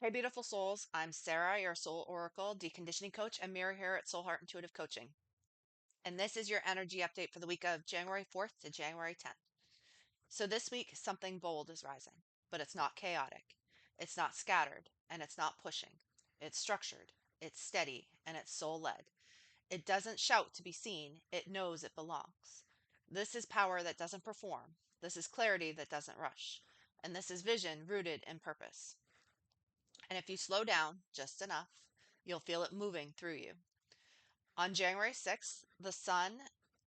Hey, beautiful souls. I'm Sarah, your soul oracle, deconditioning coach, and mirror here at Soul Heart Intuitive Coaching. And this is your energy update for the week of January 4th to January 10th. So this week, something bold is rising, but it's not chaotic. It's not scattered, and it's not pushing. It's structured, it's steady, and it's soul led. It doesn't shout to be seen, it knows it belongs. This is power that doesn't perform. This is clarity that doesn't rush. And this is vision rooted in purpose. And if you slow down just enough, you'll feel it moving through you. On January 6th, the sun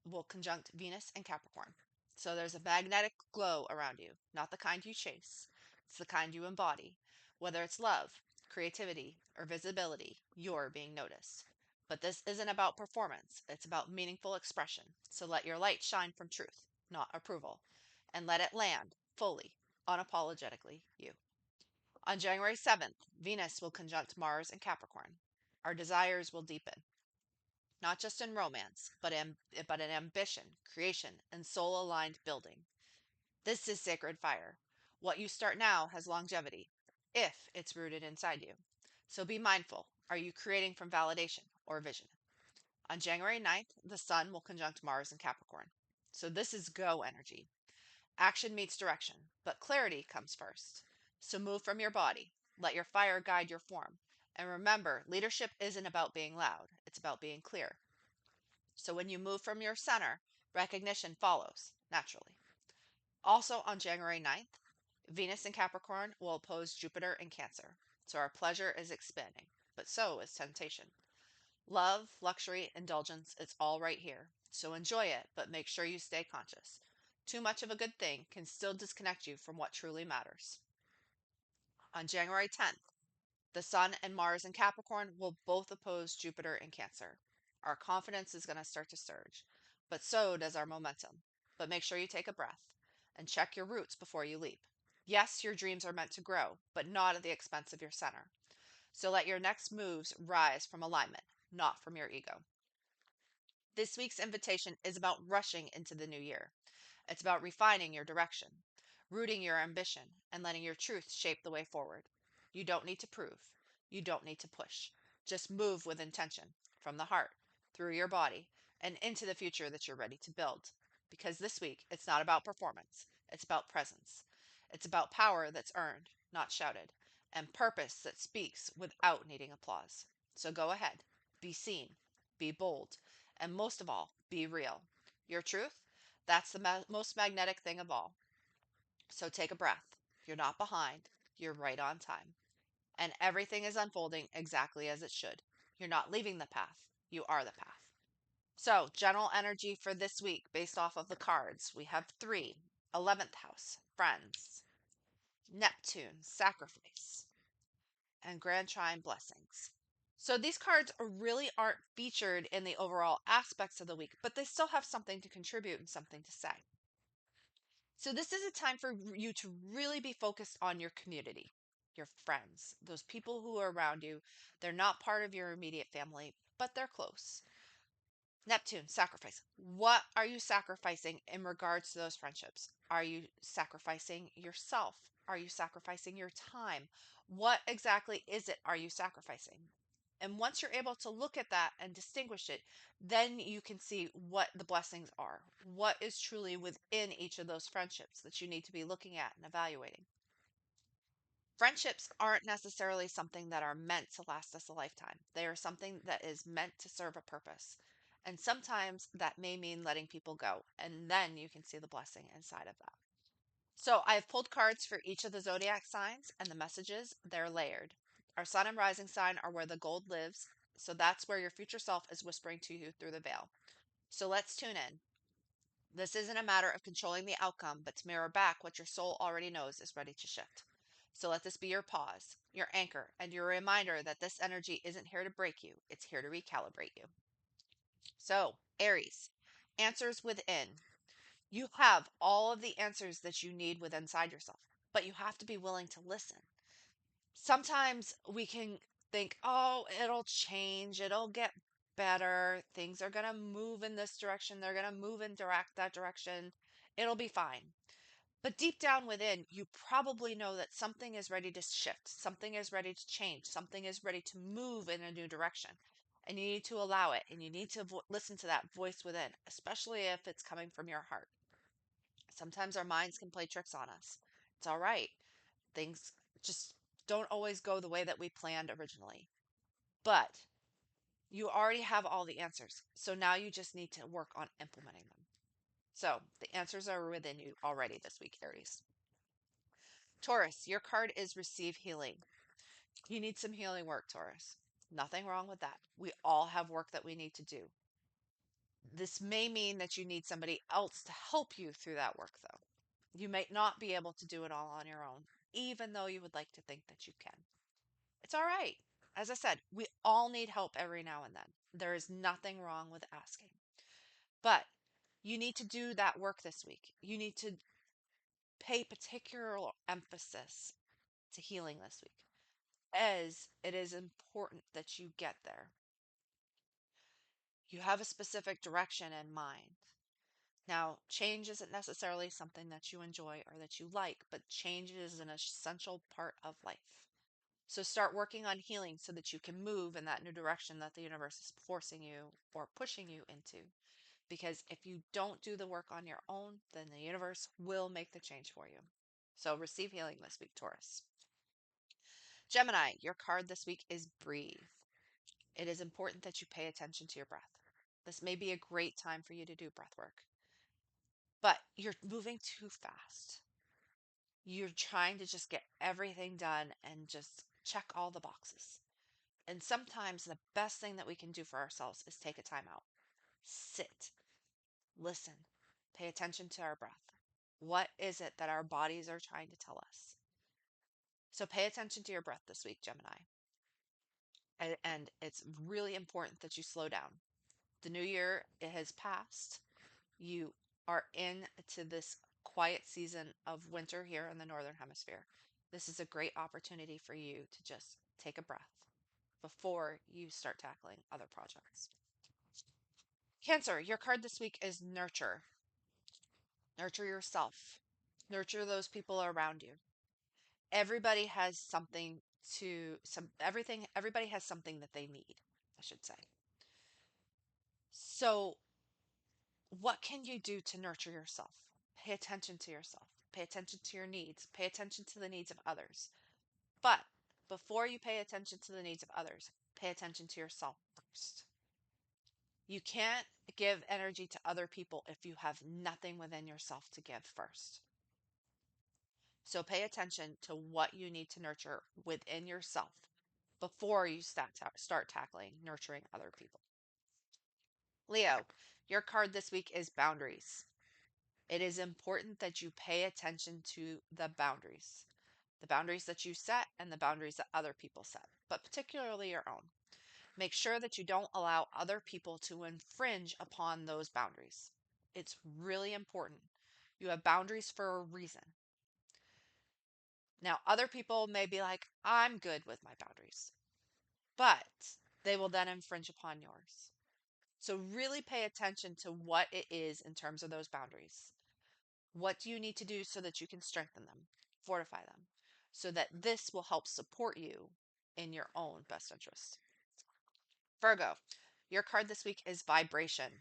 will conjunct Venus and Capricorn. So there's a magnetic glow around you, not the kind you chase. It's the kind you embody. Whether it's love, creativity, or visibility, you're being noticed. But this isn't about performance, it's about meaningful expression. So let your light shine from truth, not approval, and let it land fully, unapologetically you. On January 7th, Venus will conjunct Mars and Capricorn. Our desires will deepen, not just in romance, but in ambition, creation, and soul aligned building. This is sacred fire. What you start now has longevity, if it's rooted inside you. So be mindful. Are you creating from validation or vision? On January 9th, the Sun will conjunct Mars and Capricorn. So this is go energy. Action meets direction, but clarity comes first. So move from your body. Let your fire guide your form. And remember, leadership isn't about being loud, it's about being clear. So when you move from your center, recognition follows naturally. Also on January 9th, Venus in Capricorn will oppose Jupiter in Cancer. So our pleasure is expanding, but so is temptation. Love, luxury, indulgence, it's all right here. So enjoy it, but make sure you stay conscious. Too much of a good thing can still disconnect you from what truly matters. On January 10th, the Sun and Mars in Capricorn will both oppose Jupiter in Cancer. Our confidence is going to start to surge, but so does our momentum. But make sure you take a breath and check your roots before you leap. Yes, your dreams are meant to grow, but not at the expense of your center. So let your next moves rise from alignment, not from your ego. This week's invitation is about rushing into the new year. It's about refining your direction, rooting your ambition, and letting your truth shape the way forward. You don't need to prove. You don't need to push. Just move with intention from the heart, through your body, and into the future that you're ready to build. Because this week, it's not about performance, it's about presence. It's about power that's earned, not shouted, and purpose that speaks without needing applause. So go ahead, be seen, be bold, and most of all, be real. Your truth, that's the most magnetic thing of all. So take a breath. You're not behind, you're right on time. And everything is unfolding exactly as it should. You're not leaving the path, you are the path. So, general energy for this week based off of the cards. We have 3, 11th house, friends, Neptune, sacrifice, and Grand Trine, blessings. So these cards really aren't featured in the overall aspects of the week, but they still have something to contribute and something to say. So this is a time for you to really be focused on your community, your friends, those people who are around you. They're not part of your immediate family, but they're close. Neptune, sacrifice. What are you sacrificing in regards to those friendships? Are you sacrificing yourself? Are you sacrificing your time? What exactly is it are you sacrificing? And once you're able to look at that and distinguish it, then you can see what the blessings are. What is truly within each of those friendships that you need to be looking at and evaluating. Friendships aren't necessarily something that are meant to last us a lifetime. They are something that is meant to serve a purpose. And sometimes that may mean letting people go. And then you can see the blessing inside of that. So I have pulled cards for each of the zodiac signs, and the messages, they're layered. Our sun and rising sign are where the gold lives. So that's where your future self is whispering to you through the veil. So let's tune in. This isn't a matter of controlling the outcome, but to mirror back what your soul already knows is ready to shift. So let this be your pause, your anchor, and your reminder that this energy isn't here to break you, it's here to recalibrate you. So, Aries, answers within. You have all of the answers that you need within inside yourself, but you have to be willing to listen. Sometimes we can think, oh, it'll change, it'll get better, things are going to move in this direction, they're going to move in that direction, it'll be fine. But deep down within, you probably know that something is ready to shift, something is ready to change, something is ready to move in a new direction. And you need to allow it, and you need to listen to that voice within, especially if it's coming from your heart. Sometimes our minds can play tricks on us. It's all right. Things just don't always go the way that we planned originally. But you already have all the answers. So now you just need to work on implementing them. So the answers are within you already this week, Aries. Taurus, your card is receive healing. You need some healing work, Taurus. Nothing wrong with that. We all have work that we need to do. This may mean that you need somebody else to help you through that work, though. You might not be able to do it all on your own, even though you would like to think that you can. It's all right. As I said, we all need help every now and then. There is nothing wrong with asking. But you need to do that work this week. You need to pay particular emphasis to healing this week, as it is important that you get there. You have a specific direction in mind. Now, change isn't necessarily something that you enjoy or that you like, but change is an essential part of life. So start working on healing so that you can move in that new direction that the universe is forcing you or pushing you into. Because if you don't do the work on your own, then the universe will make the change for you. So receive healing this week, Taurus. Gemini, your card this week is breathe. It is important that you pay attention to your breath. This may be a great time for you to do breath work, but you're moving too fast. You're trying to just get everything done and just check all the boxes. And sometimes the best thing that we can do for ourselves is take a time out. Sit, listen, pay attention to our breath. What is it that our bodies are trying to tell us? So pay attention to your breath this week, Gemini. And it's really important that you slow down. The new year, it has passed. You are into this quiet season of winter here in the Northern Hemisphere. This is a great opportunity for you to just take a breath before you start tackling other projects. Cancer, your card this week is nurture. Nurture yourself. Nurture those people around you. Everybody has something everybody has something that they need, I should say. So, what can you do to nurture yourself? Pay attention to yourself. Pay attention to your needs. Pay attention to the needs of others. But before you pay attention to the needs of others, pay attention to yourself first. You can't give energy to other people if you have nothing within yourself to give first. So pay attention to what you need to nurture within yourself before you start tackling nurturing other people. Leo, your card this week is boundaries. It is important that you pay attention to the boundaries that you set and the boundaries that other people set, but particularly your own. Make sure that you don't allow other people to infringe upon those boundaries. It's really important. You have boundaries for a reason. Now, other people may be like, I'm good with my boundaries, but they will then infringe upon yours. So, really pay attention to what it is in terms of those boundaries. What do you need to do so that you can strengthen them, fortify them, so that this will help support you in your own best interest? Virgo, your card this week is vibration.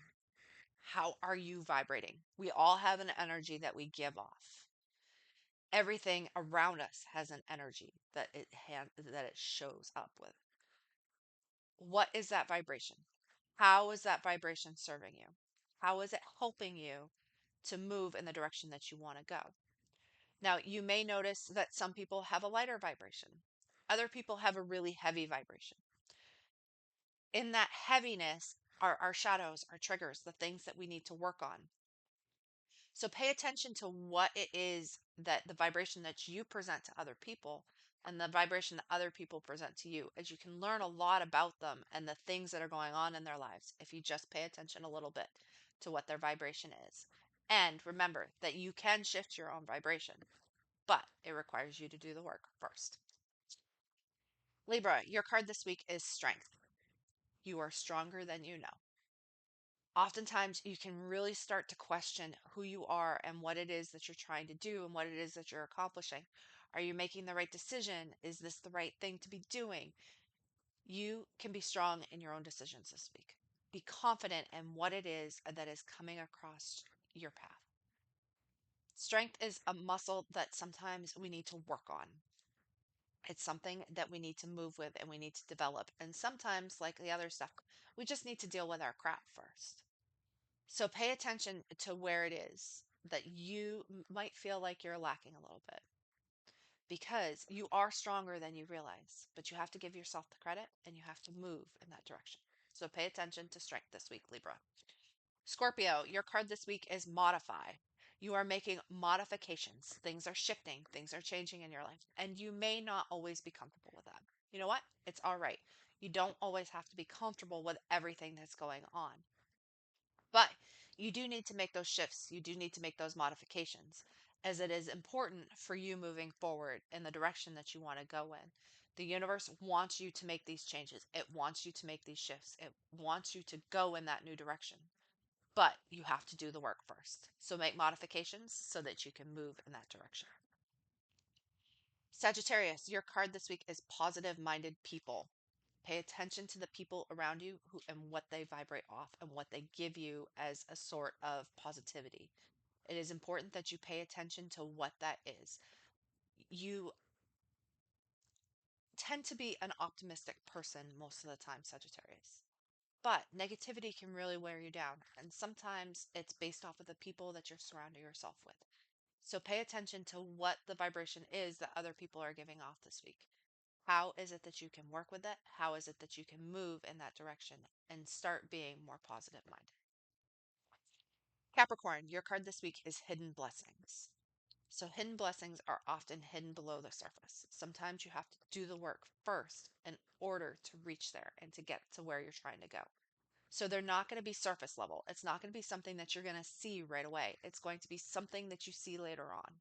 How are you vibrating? We all have an energy that we give off. Everything around us has an energy that it shows up with. What is that vibration? How is that vibration serving you? How is it helping you to move in the direction that you want to go? Now, you may notice that some people have a lighter vibration. Other people have a really heavy vibration. In that heaviness are our shadows, our triggers, the things that we need to work on. So pay attention to what it is that the vibration that you present to other people and the vibration that other people present to you, as you can learn a lot about them and the things that are going on in their lives if you just pay attention a little bit to what their vibration is. And remember that you can shift your own vibration, but it requires you to do the work first. Libra, your card this week is strength. You are stronger than you know. Oftentimes you can really start to question who you are and what it is that you're trying to do and what it is that you're accomplishing. Are you making the right decision? Is this the right thing to be doing? You can be strong in your own decisions this week. Be confident in what it is that is coming across your path. Strength is a muscle that sometimes we need to work on. It's something that we need to move with and we need to develop. And sometimes, like the other stuff, we just need to deal with our crap first. So pay attention to where it is that you might feel like you're lacking a little bit because you are stronger than you realize, but you have to give yourself the credit and you have to move in that direction. So pay attention to strength this week, Libra. Scorpio, your card this week is modify. You are making modifications. Things are shifting, things are changing in your life, and you may not always be comfortable with that. You know what? It's all right. You don't always have to be comfortable with everything that's going on. But you do need to make those shifts. You do need to make those modifications as it is important for you moving forward in the direction that you want to go in. The universe wants you to make these changes. It wants you to make these shifts. It wants you to go in that new direction. But you have to do the work first. So make modifications so that you can move in that direction. Sagittarius, your card this week is positive minded people. Pay attention to the people around you who and what they vibrate off and what they give you as a sort of positivity. It is important that you pay attention to what that is. You tend to be an optimistic person most of the time, Sagittarius. But negativity can really wear you down. And sometimes it's based off of the people that you're surrounding yourself with. So pay attention to what the vibration is that other people are giving off this week. How is it that you can work with it? How is it that you can move in that direction and start being more positive minded? Capricorn, your card this week is hidden blessings. So hidden blessings are often hidden below the surface. Sometimes you have to do the work first in order to reach there and to get to where you're trying to go. So they're not going to be surface level. It's not going to be something that you're going to see right away. It's going to be something that you see later on.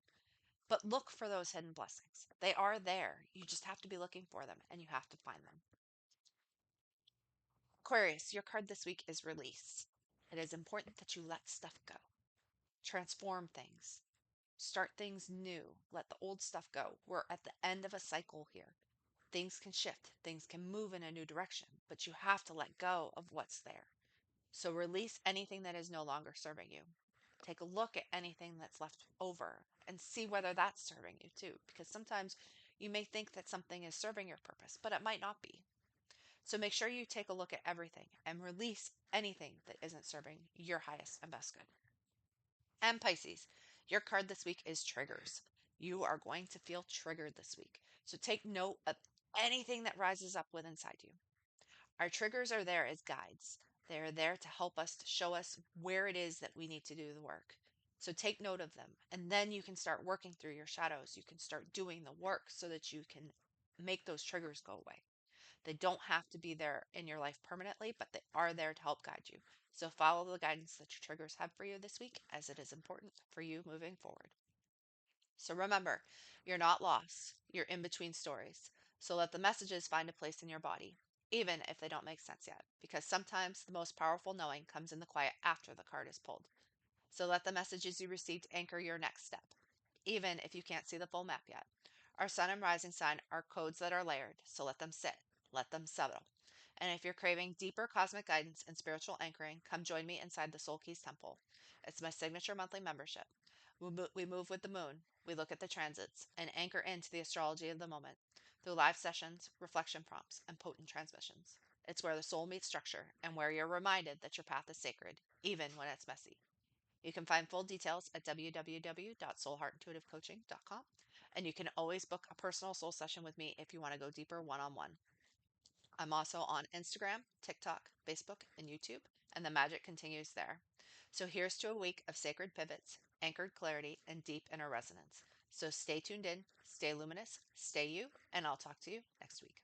But look for those hidden blessings. They are there. You just have to be looking for them and you have to find them. Aquarius, your card this week is release. It is important that you let stuff go. Transform things. Start things new. Let the old stuff go. We're at the end of a cycle here. Things can shift. Things can move in a new direction, but you have to let go of what's there. So release anything that is no longer serving you. Take a look at anything that's left over and see whether that's serving you too, because sometimes you may think that something is serving your purpose, but it might not be. So make sure you take a look at everything and release anything that isn't serving your highest and best good. And Pisces, your card this week is triggers. You are going to feel triggered this week. So take note of anything that rises up within inside you. Our triggers are there as guides. They are there to help us, to show us where it is that we need to do the work. So take note of them, and then you can start working through your shadows. You can start doing the work so that you can make those triggers go away. They don't have to be there in your life permanently, but they are there to help guide you. So follow the guidance that your triggers have for you this week, as it is important for you moving forward. So remember, you're not lost. You're in between stories. So let the messages find a place in your body, even if they don't make sense yet, because sometimes the most powerful knowing comes in the quiet after the card is pulled. So let the messages you received anchor your next step, even if you can't see the full map yet. Our sun and rising sign are codes that are layered, so let them sit, let them settle. And if you're craving deeper cosmic guidance and spiritual anchoring, come join me inside the Soul Keys Temple. It's my signature monthly membership. We move with the moon, we look at the transits, and anchor into the astrology of the moment through live sessions, reflection prompts, and potent transmissions. It's where the soul meets structure and where you're reminded that your path is sacred, even when it's messy. You can find full details at www.soulheartintuitivecoaching.com. And you can always book a personal soul session with me if you want to go deeper one on one. I'm also on Instagram, TikTok, Facebook, and YouTube, and the magic continues there. So here's to a week of sacred pivots, anchored clarity, and deep inner resonance. So stay tuned in, stay luminous, stay you, and I'll talk to you next week.